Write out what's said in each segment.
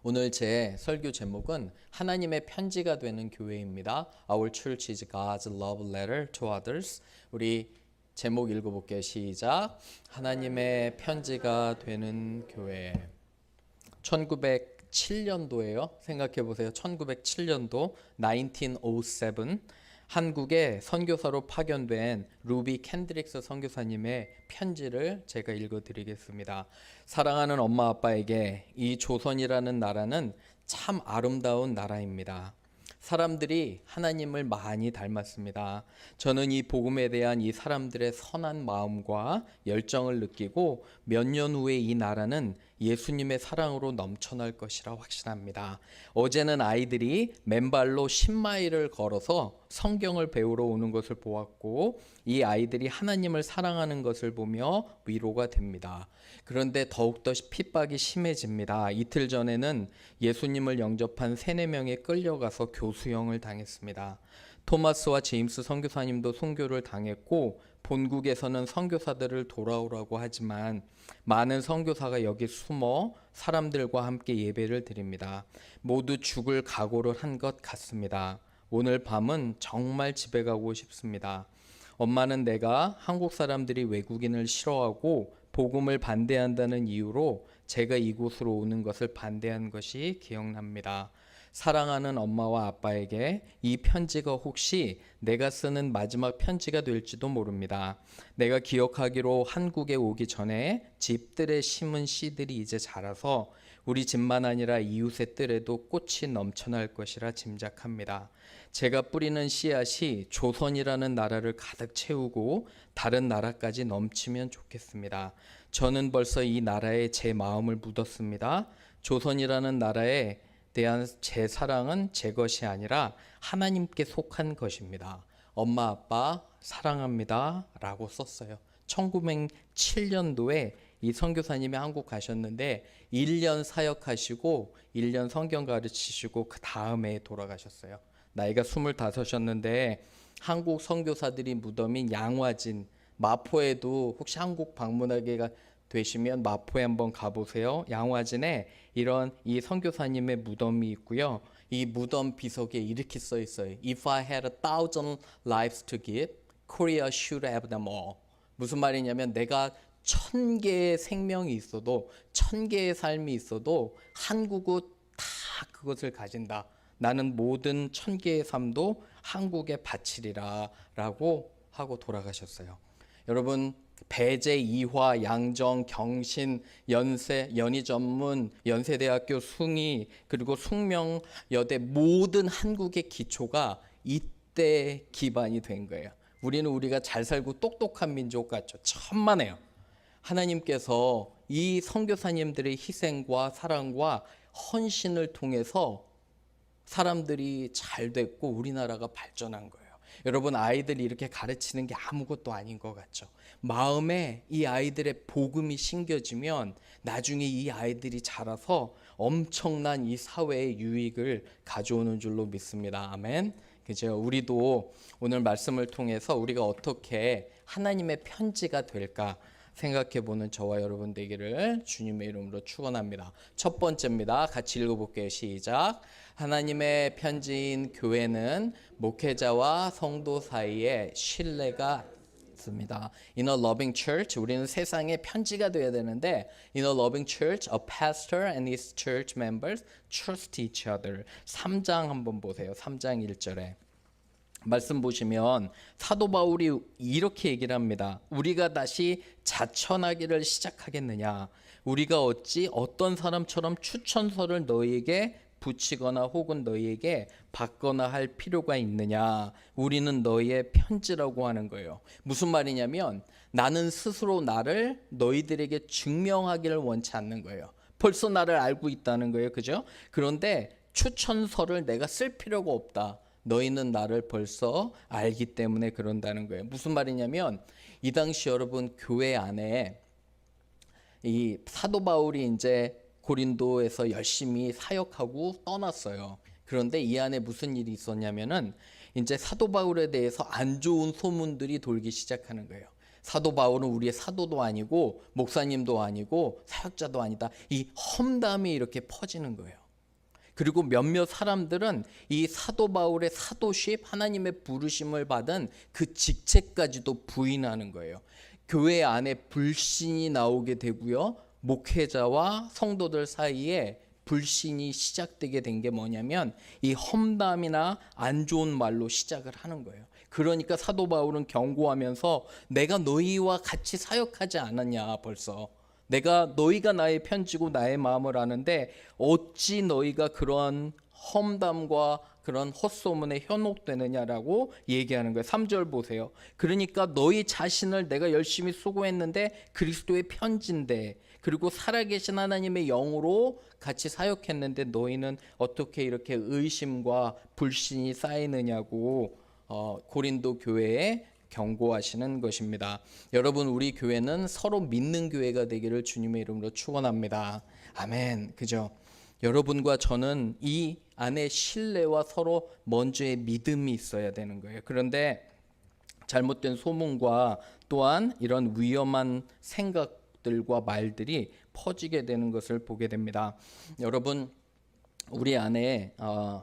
오늘 제 설교 제목은 하나님의 편지가 되는 교회입니다. Our church is God's love letter to others. 우리 제목 읽어볼게요. 시작. 하나님의 편지가 되는 교회. 1907년도예요. 생각해 보세요. 1907년도 1907 한국에 선교사로 파견된 루비 캔드릭스 선교사님의 편지를 제가 읽어드리겠습니다. 사랑하는 엄마 아빠에게 이 조선이라는 나라는 참 아름다운 나라입니다. 사람들이 하나님을 많이 닮았습니다. 저는 이 복음에 대한 이 사람들의 선한 마음과 열정을 느끼고 몇 년 후에 이 나라는 예수님의 사랑으로 넘쳐날 것이라 확신합니다. 어제는 아이들이 맨발로 10마일을 걸어서 성경을 배우러 오는 것을 보았고 이 아이들이 하나님을 사랑하는 것을 보며 위로가 됩니다. 그런데 더욱더 핍박이 심해집니다. 이틀 전에는 예수님을 영접한 3-4명이 끌려가서 교수형을 당했습니다. 토마스와 제임스 선교사님도 순교를 당했고 본국에서는 선교사들을 돌아오라고 하지만 많은 선교사가 여기 숨어 사람들과 함께 예배를 드립니다. 모두 죽을 각오를 한 것 같습니다. 오늘 밤은 정말 집에 가고 싶습니다. 엄마는 내가 한국 사람들이 외국인을 싫어하고 복음을 반대한다는 이유로 제가 이곳으로 오는 것을 반대한 것이 기억납니다. 사랑하는 엄마와 아빠에게 이 편지가 혹시 내가 쓰는 마지막 편지가 될지도 모릅니다. 내가 기억하기로 한국에 오기 전에 집들에 심은 씨들이 이제 자라서 우리 집만 아니라 이웃의 뜰에도 꽃이 넘쳐날 것이라 짐작합니다. 제가 뿌리는 씨앗이 조선이라는 나라를 가득 채우고 다른 나라까지 넘치면 좋겠습니다. 저는 벌써 이 나라에 제 마음을 묻었습니다. 조선이라는 나라에 대한 제 사랑은 제 것이 아니라 하나님께 속한 것입니다. 엄마 아빠 사랑합니다 라고 썼어요. 1907년도에 이 선교사님이 한국 가셨는데 1년 사역하시고 1년 성경 가르치시고 그 다음에 돌아가셨어요. 나이가 25이었는데 한국 선교사들이 무덤인 양화진 마포에도 혹시 한국 방문하게 되시면 마포에 한번 가보세요. 양화진에 이런 이 선교사님의 무덤이 있고요. 이 무덤 비석에 이렇게 써 있어요. If I had 1,000 lives to give, Korea should have them all. 무슨 말이냐면 내가 1000개의 생명이 있어도 1000개의 삶이 있어도 한국은 다 그것을 가진다. 나는 모든 1000개의 삶도 한국에 바치리라 라고 하고 돌아가셨어요. 여러분 배재, 이화, 양정, 경신, 연세, 연희전문, 연세대학교 숭의 그리고 숙명여대 모든 한국의 기초가 이때 기반이 된 거예요. 우리가 잘 살고 똑똑한 민족 같죠. 천만에요. 하나님께서 이 선교사님들의 희생과 사랑과 헌신을 통해서 사람들이 잘 됐고 우리나라가 발전한 거예요. 여러분 아이들이 이렇게 가르치는 게 아무것도 아닌 것 같죠. 마음에 이 아이들의 복음이 심겨지면 나중에 이 아이들이 자라서 엄청난 이 사회의 유익을 가져오는 줄로 믿습니다. 아멘. 그죠? 우리도 오늘 말씀을 통해서 우리가 어떻게 하나님의 편지가 될까 생각해보는 저와 여러분 되기를 주님의 이름으로 축원합니다. 첫 번째입니다. 같이 읽어볼게요. 시작. 하나님의 편지인 교회는 목회자와 성도 사이에 신뢰가 있습니다. In a loving church, 우리는 세상에 편지가 되어야 되는데 In a loving church, a pastor and his church members trust each other. 3장 한번 보세요. 3장 1절에. 말씀 보시면 사도 바울이 이렇게 얘기를 합니다. 우리가 다시 자천하기를 시작하겠느냐? 우리가 어찌 어떤 사람처럼 추천서를 너희에게 붙이거나 혹은 너희에게 받거나 할 필요가 있느냐? 우리는 너희의 편지라고 하는 거예요. 무슨 말이냐면 나는 스스로 나를 너희들에게 증명하기를 원치 않는 거예요. 벌써 나를 알고 있다는 거예요. 그죠? 그런데 추천서를 내가 쓸 필요가 없다. 너희는 나를 벌써 알기 때문에 그런다는 거예요. 무슨 말이냐면 이 당시 여러분 교회 안에 이 사도 바울이 이제 고린도에서 열심히 사역하고 떠났어요. 그런데 이 안에 무슨 일이 있었냐면은 이제 사도 바울에 대해서 안 좋은 소문들이 돌기 시작하는 거예요. 사도 바울은 우리의 사도도 아니고 목사님도 아니고 사역자도 아니다. 이 험담이 이렇게 퍼지는 거예요. 그리고 몇몇 사람들은 이 사도 바울의 사도십, 하나님의 부르심을 받은 그 직책까지도 부인하는 거예요. 교회 안에 불신이 나오게 되고요. 목회자와 성도들 사이에 불신이 시작되게 된 게 뭐냐면 이 험담이나 안 좋은 말로 시작을 하는 거예요. 그러니까 사도 바울은 경고하면서 내가 너희와 같이 사역하지 않았냐 벌써. 너희가 나의 편지고 나의 마음을 아는데 어찌 너희가 그러한 험담과 그런 헛소문에 현혹되느냐라고 얘기하는 거예요. 3절 보세요. 그러니까 너희 자신을 내가 열심히 수고했는데 그리스도의 편지인데 그리고 살아계신 하나님의 영으로 같이 사역했는데 너희는 어떻게 이렇게 의심과 불신이 쌓이느냐고 고린도 교회에 경고하시는 것입니다. 여러분, 우리 교회는 서로 믿는 교회가 되기를 주님의 이름으로 축원합니다. 아멘. 그죠? 여러분과 저는 이 안에 신뢰와 서로 먼저의 믿음이 있어야 되는 거예요. 그런데 잘못된 소문과 또한 이런 위험한 생각들과 말들이 퍼지게 되는 것을 보게 됩니다. 여러분, 우리 안에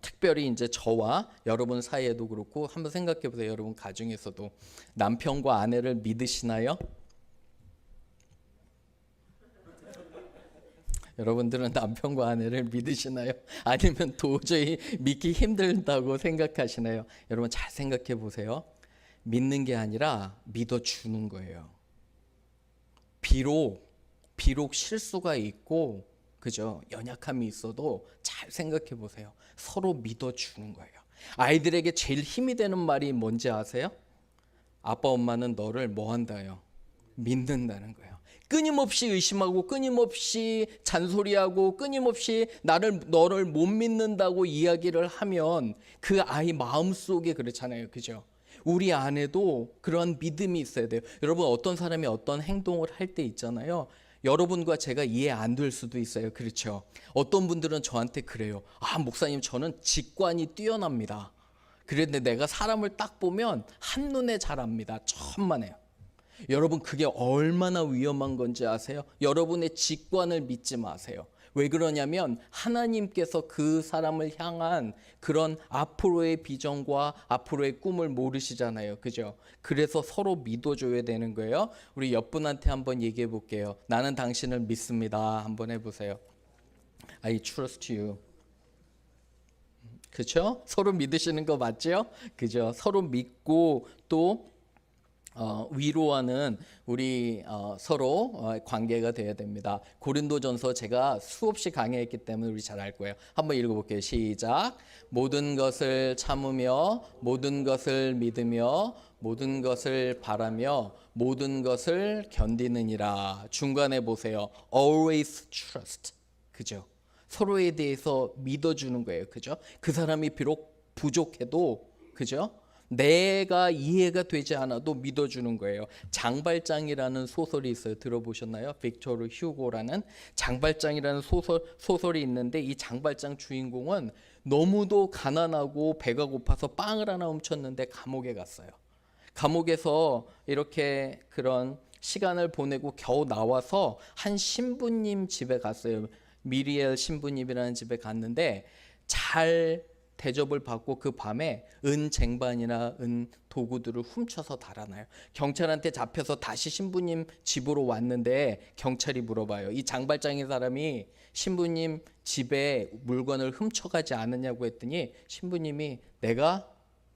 특별히 이제 저와 여러분 사이에도 그렇고 한번 생각해 보세요. 여러분 가정에서도 남편과 아내를 믿으시나요? 여러분들은 남편과 아내를 믿으시나요? 아니면 도저히 믿기 힘들다고 생각하시나요? 여러분 잘 생각해 보세요. 믿는 게 아니라 믿어주는 거예요. 비록 실수가 있고 그죠? 연약함이 있어도 잘 생각해 보세요. 서로 믿어주는 거예요. 아이들에게 제일 힘이 되는 말이 뭔지 아세요? 아빠 엄마는 너를 뭐 한다요? 믿는다는 거예요. 끊임없이 의심하고 끊임없이 잔소리하고 끊임없이 너를 못 믿는다고 이야기를 하면 그 아이 마음속에 그렇잖아요. 그죠? 우리 안에도 그런 믿음이 있어야 돼요. 여러분 어떤 사람이 어떤 행동을 할 때 있잖아요. 여러분과 제가 이해 안 될 수도 있어요. 그렇죠? 어떤 분들은 저한테 그래요. 목사님 저는 직관이 뛰어납니다. 그런데 내가 사람을 딱 보면 한눈에 잘 압니다. 천만에요. 여러분 그게 얼마나 위험한 건지 아세요? 여러분의 직관을 믿지 마세요. 왜 그러냐면 하나님께서 그 사람을 향한 그런 앞으로의 비전과 앞으로의 꿈을 모르시잖아요. 그죠? 그래서 서로 믿어줘야 되는 거예요. 우리 옆분한테 한번 얘기해 볼게요. 나는 당신을 믿습니다. 한번 해보세요. I trust you. 그죠? 서로 믿으시는 거 맞죠? 그죠? 서로 믿고 또 위로하는 우리 서로 관계가 되어야 됩니다. 고린도전서 제가 수없이 강의했기 때문에 우리 잘 알 거예요. 한번 읽어볼게요. 시작. 모든 것을 참으며 모든 것을 믿으며 모든 것을 바라며 모든 것을 견디느니라. 중간에 보세요. Always trust. 그죠? 서로에 대해서 믿어주는 거예요. 그죠? 그 사람이 비록 부족해도 그죠? 내가 이해가 되지 않아도 믿어주는 거예요. 장발장이라는 소설이 있어요. 들어보셨나요? 빅토르 휴고라는 장발장이라는 소설이 있는데 이 장발장 주인공은 너무도 가난하고 배가 고파서 빵을 하나 훔쳤는데 감옥에 갔어요. 감옥에서 이렇게 그런 시간을 보내고 겨우 나와서 한 신부님 집에 갔어요. 미리엘 신부님이라는 집에 갔는데 잘 대접을 받고 그 밤에 은 쟁반이나 은 도구들을 훔쳐서 달아나요. 경찰한테 잡혀서 다시 신부님 집으로 왔는데 경찰이 물어봐요. 이 장발장인 사람이 신부님 집에 물건을 훔쳐가지 않았냐고 했더니 신부님이 내가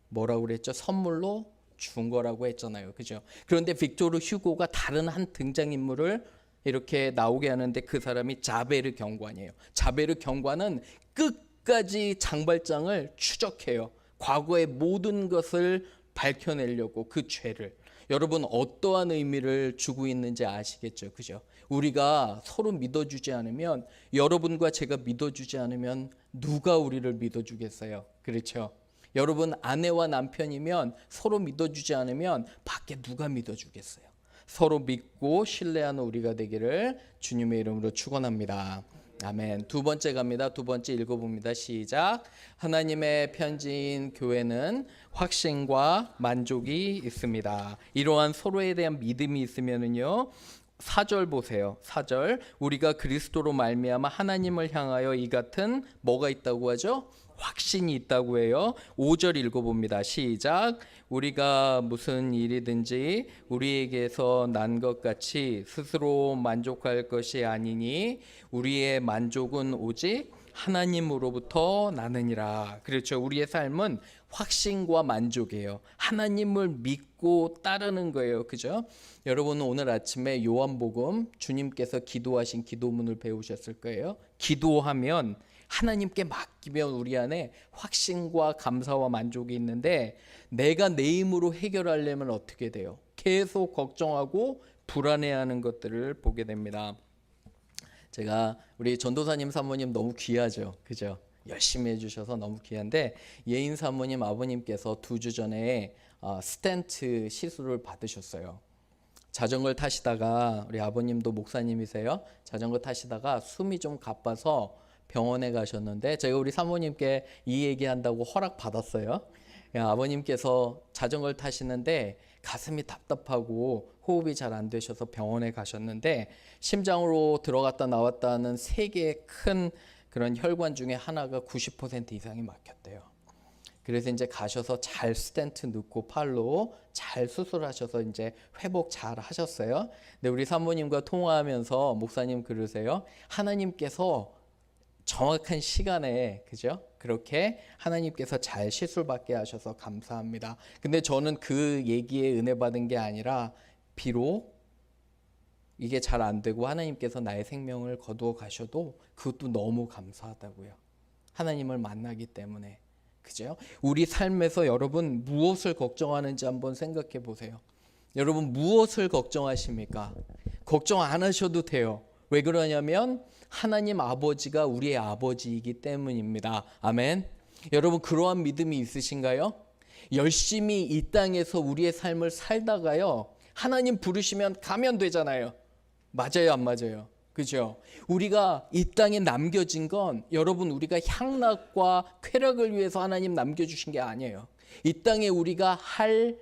뭐라고 그랬죠? 선물로 준 거라고 했잖아요. 그죠? 그런데 빅토르 휴고가 다른 한 등장인물을 이렇게 나오게 하는데 그 사람이 자베르 경관이에요. 자베르 경관은 끝까지 장발장을 추적해요. 과거의 모든 것을 밝혀내려고 그 죄를. 여러분 어떠한 의미를 주고 있는지 아시겠죠? 그죠? 우리가 서로 믿어주지 않으면 여러분과 제가 믿어주지 않으면 누가 우리를 믿어주겠어요? 그렇죠? 여러분 아내와 남편이면 서로 믿어주지 않으면 밖에 누가 믿어주겠어요? 서로 믿고 신뢰하는 우리가 되기를 주님의 이름으로 축원합니다. 아멘. 두 번째 갑니다. 두 번째 읽어봅니다. 시작. 하나님의 편지인 교회는 확신과 만족이 있습니다. 이러한 서로에 대한 믿음이 있으면은요 4절 보세요. 4절. 우리가 그리스도로 말미암아 하나님을 향하여 이 같은 뭐가 있다고 하죠? 확신이 있다고 해요. 5절 읽어봅니다. 시작. 우리가 무슨 일이든지 우리에게서 난 것 같이 스스로 만족할 것이 아니니 우리의 만족은 오직 하나님으로부터 나느니라. 그렇죠. 우리의 삶은 확신과 만족이에요. 하나님을 믿고 따르는 거예요. 그죠? 여러분은 오늘 아침에 요한복음 주님께서 기도하신 기도문을 배우셨을 거예요. 기도하면 하나님께 맡기면 우리 안에 확신과 감사와 만족이 있는데 내가 내 힘으로 해결하려면 어떻게 돼요? 계속 걱정하고 불안해하는 것들을 보게 됩니다. 제가 우리 전도사님 사모님 너무 귀하죠. 그죠? 열심히 해주셔서 너무 귀한데 예인 사모님 아버님께서 2주 전에 스텐트 시술을 받으셨어요. 자전거를 타시다가 우리 아버님도 목사님이세요. 자전거 타시다가 숨이 좀 가빠서 병원에 가셨는데 제가 우리 사모님께 이 얘기한다고 허락 받았어요. 아버님께서 자전거를 타시는데 가슴이 답답하고 호흡이 잘 안 되셔서 병원에 가셨는데 심장으로 들어갔다 나왔다는 3개의 큰 그런 혈관 중에 하나가 90% 이상이 막혔대요. 그래서 이제 가셔서 잘 스텐트 넣고 팔로 잘 수술하셔서 이제 회복 잘 하셨어요. 근데 우리 사모님과 통화하면서 목사님 그러세요. 하나님께서 정확한 시간에 그죠? 그렇게 하나님께서 잘 시술받게 하셔서 감사합니다. 근데 저는 그 얘기에 은혜 받은 게 아니라 비록 이게 잘 안 되고 하나님께서 나의 생명을 거두어 가셔도 그것도 너무 감사하다고요. 하나님을 만나기 때문에. 그죠? 우리 삶에서 여러분 무엇을 걱정하는지 한번 생각해 보세요. 여러분 무엇을 걱정하십니까? 걱정 안 하셔도 돼요. 왜 그러냐면 하나님 아버지가 우리의 아버지이기 때문입니다. 아멘. 여러분 그러한 믿음이 있으신가요? 열심히 이 땅에서 우리의 삶을 살다가요. 하나님 부르시면 가면 되잖아요. 맞아요, 안 맞아요? 그죠? 우리가 이 땅에 남겨진 건 여러분 우리가 향락과 쾌락을 위해서 하나님 남겨주신 게 아니에요. 이 땅에 우리가 할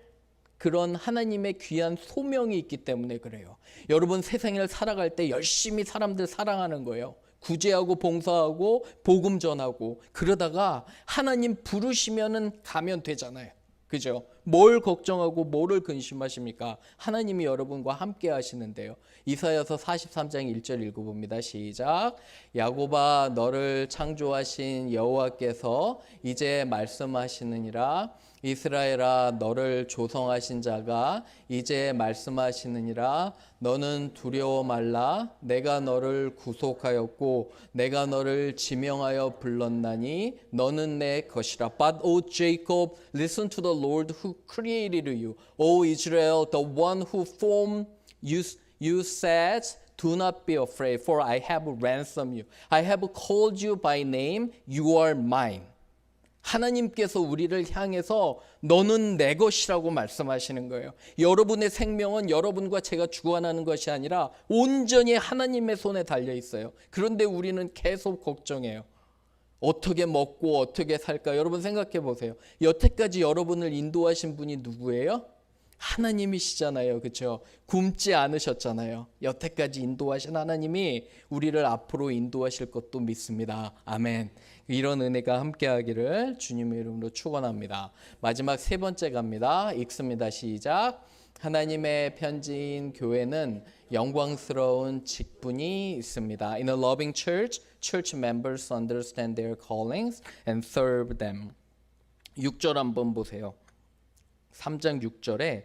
그런 하나님의 귀한 소명이 있기 때문에 그래요. 여러분 세상을 살아갈 때 열심히 사람들 사랑하는 거예요. 구제하고 봉사하고 복음 전하고 그러다가 하나님 부르시면은 가면 되잖아요. 그죠? 뭘 걱정하고 뭐를 근심하십니까? 하나님이 여러분과 함께 하시는데요. 이사야서 43장 1절 읽어봅니다. 시작. 야곱아 너를 창조하신 여호와께서 이제 말씀하시느니라. 이스라엘아 너를 조성하신 자가 이제 말씀하시느니라. 너는 두려워 말라. 내가 너를 구속하였고 내가 너를 지명하여 불렀나니 너는 내 것이라. But O Jacob, listen to the Lord who created you. O Israel, the one who formed you. You said, do not be afraid, for I have ransomed you. I have called you by name. You are mine. 하나님께서 우리를 향해서 너는 내 것이라고 말씀하시는 거예요. 여러분의 생명은 여러분과 제가 주관하는 것이 아니라 온전히 하나님의 손에 달려 있어요. 그런데 우리는 계속 걱정해요. 어떻게 먹고 어떻게 살까? 여러분 생각해 보세요. 여태까지 여러분을 인도하신 분이 누구예요? 하나님이시잖아요. 그렇죠? 굶지 않으셨잖아요. 여태까지 인도하신 하나님이 우리를 앞으로 인도하실 것도 믿습니다. 아멘. 이런 은혜가 함께하기를 주님의 이름으로 축원합니다. 마지막 3번째 갑니다. 읽습니다. 시작. 하나님의 편지인 교회는 영광스러운 직분이 있습니다. In a loving church, church members understand their callings and serve them. 6절 한번 보세요. 3장 6절에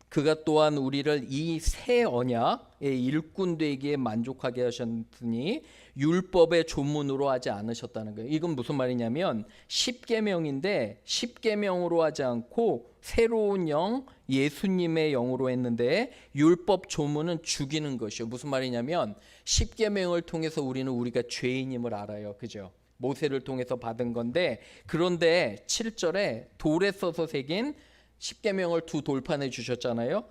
그가 또한 우리를 이 새 언약의 일꾼되기에 만족하게 하셨으니 율법의 조문으로 하지 않으셨다는 거예요. 이건 무슨 말이냐면 10계명인데 10계명으로 하지 않고 새로운 영 예수님의 영으로 했는데 율법 조문은 죽이는 것이요. 무슨 말이냐면 10계명을 통해서 우리는 우리가 죄인임을 알아요. 그죠? 모세를 통해서 받은 건데 그런데 7절에 돌에 써서 새긴 10계명을 2 돌판에 주셨잖아요.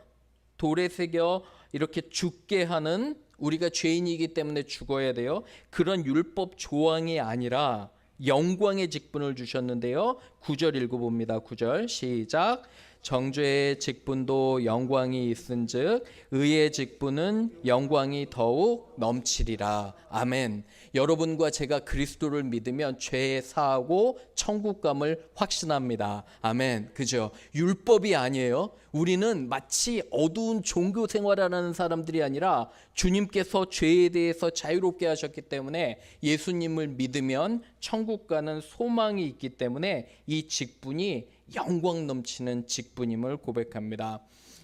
돌에 새겨 이렇게 죽게 하는 우리가 죄인이기 때문에 죽어야 돼요. 그런 율법 조항이 아니라 영광의 직분을 주셨는데요. 9절 읽어봅니다. 9절 시작. 정죄의 직분도 영광이 있은즉 의의 직분은 영광이 더욱 넘치리라. 아멘. 여러분과 제가 그리스도를 믿으면 죄 사하고 천국감을 확신합니다. 아멘. 그죠? 율법이 아니에요. 우리는 마치 어두운 종교 생활하는 사람들이 아니라 주님께서 죄에 대해서 자유롭게 하셨기 때문에 예수님을 믿으면 천국 가는 소망이 있기 때문에 이 직분이 영광 넘치는 직분임을 고백합니다.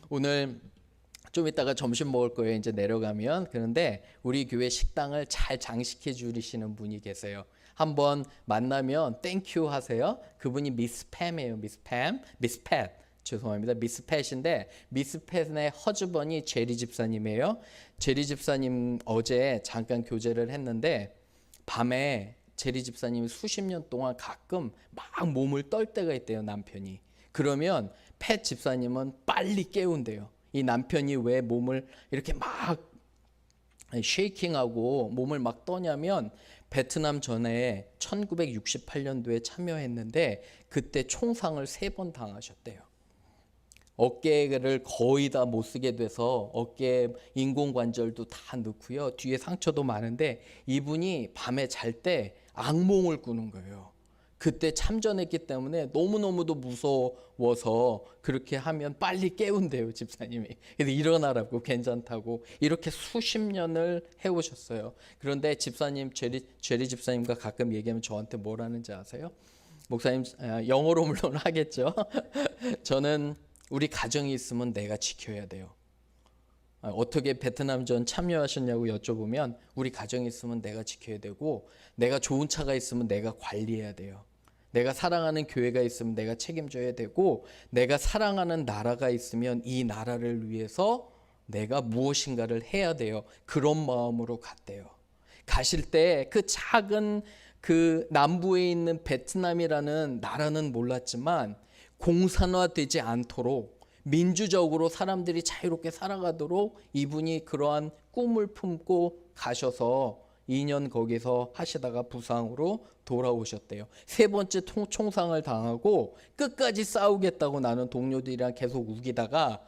오늘 좀 이따가 점심 먹을 거예요. 이제 내려가면. 그런데 우리 교회 식당을 잘 장식해 주시는 분이 계세요. 한번 만나면 땡큐 하세요. 그분이 미스 팸이에요. 미스 팻. 죄송합니다. 미스 팻인데 미스 팻의 허즈번이 제리 집사님이에요. 제리 집사님 어제 잠깐 교제를 했는데 밤에 제리 집사님이 수십 년 동안 가끔 막 몸을 떨 때가 있대요. 남편이. 그러면 팻 집사님은 빨리 깨운대요. 이 남편이 왜 몸을 이렇게 막 쉐이킹하고 몸을 막 떠냐면 베트남 전에 1968년도에 참여했는데 그때 총상을 3번 당하셨대요. 어깨를 거의 다 못 쓰게 돼서 어깨 인공관절도 다 넣고요. 뒤에 상처도 많은데 이분이 밤에 잘 때 악몽을 꾸는 거예요. 그때 참전했기 때문에 너무너무도 무서워서 그렇게 하면 빨리 깨운대요, 집사님이. 그래서 일어나라고, 괜찮다고. 이렇게 수십 년을 해오셨어요. 그런데 집사님, 제리 집사님과 가끔 얘기하면 저한테 뭘 하는지 아세요? 목사님, 영어로 물론 하겠죠. 저는 우리 가정이 있으면 내가 지켜야 돼요. 어떻게 베트남전 참여하셨냐고 여쭤보면 우리 가정이 있으면 내가 지켜야 되고 내가 좋은 차가 있으면 내가 관리해야 돼요. 내가 사랑하는 교회가 있으면 내가 책임져야 되고 내가 사랑하는 나라가 있으면 이 나라를 위해서 내가 무엇인가를 해야 돼요. 그런 마음으로 갔대요. 가실 때 그 작은 그 남부에 있는 베트남이라는 나라는 몰랐지만 공산화되지 않도록 민주적으로 사람들이 자유롭게 살아가도록 이분이 그러한 꿈을 품고 가셔서 2년 거기서 하시다가 부상으로 돌아오셨대요. 3번째 총상을 당하고 끝까지 싸우겠다고 나는 동료들이랑 계속 우기다가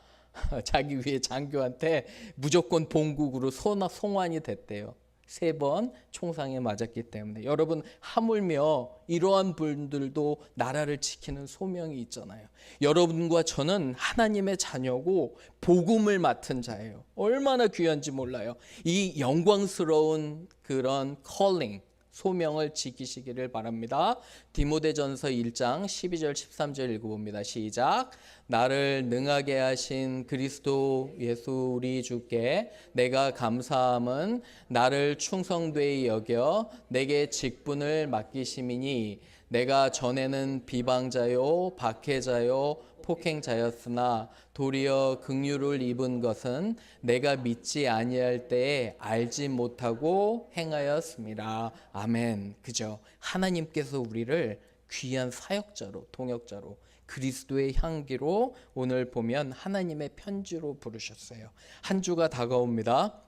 자기 위에 장교한테 무조건 본국으로 송환이 됐대요. 3번 총상에 맞았기 때문에. 여러분, 하물며 이러한 분들도 나라를 지키는 소명이 있잖아요. 여러분과 저는 하나님의 자녀고 복음을 맡은 자예요. 얼마나 귀한지 몰라요. 이 영광스러운 그런 calling, 소명을 지키시기를 바랍니다. 디모데전서 1장 12절 13절 읽어봅니다. 시작. 나를 능하게 하신 그리스도 예수 우리 주께 내가 감사함은 나를 충성되이 여겨 내게 직분을 맡기심이니 내가 전에는 비방자요 박해자요 폭행자였으나 도리어 긍휼을 입은 것은 내가 믿지 아니할 때에 알지 못하고 행하였습니다. 아멘. 그죠? 하나님께서 우리를 귀한 사역자로, 동역자로, 그리스도의 향기로 오늘 보면 하나님의 편지로 부르셨어요. 한 주가 다가옵니다.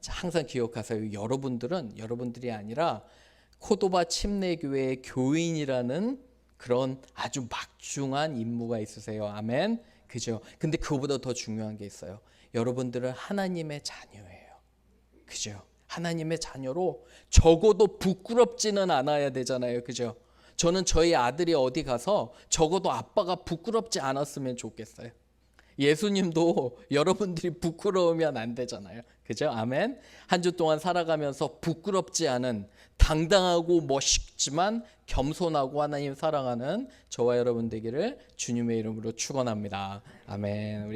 항상 기억하세요. 여러분들이 아니라 코도바 침례교회의 교인이라는 그런 아주 막중한 임무가 있으세요. 아멘. 그죠? 근데 그거보다 더 중요한 게 있어요. 여러분들은 하나님의 자녀예요. 그죠? 하나님의 자녀로 적어도 부끄럽지는 않아야 되잖아요. 그죠? 저는 저희 아들이 어디 가서 적어도 아빠가 부끄럽지 않았으면 좋겠어요. 예수님도 여러분들이 부끄러우면 안 되잖아요. 그죠? 아멘. 한 주 동안 살아가면서 부끄럽지 않은 당당하고 멋있지만 겸손하고 하나님 사랑하는 저와 여러분 되기를 주님의 이름으로 축원합니다. 아멘.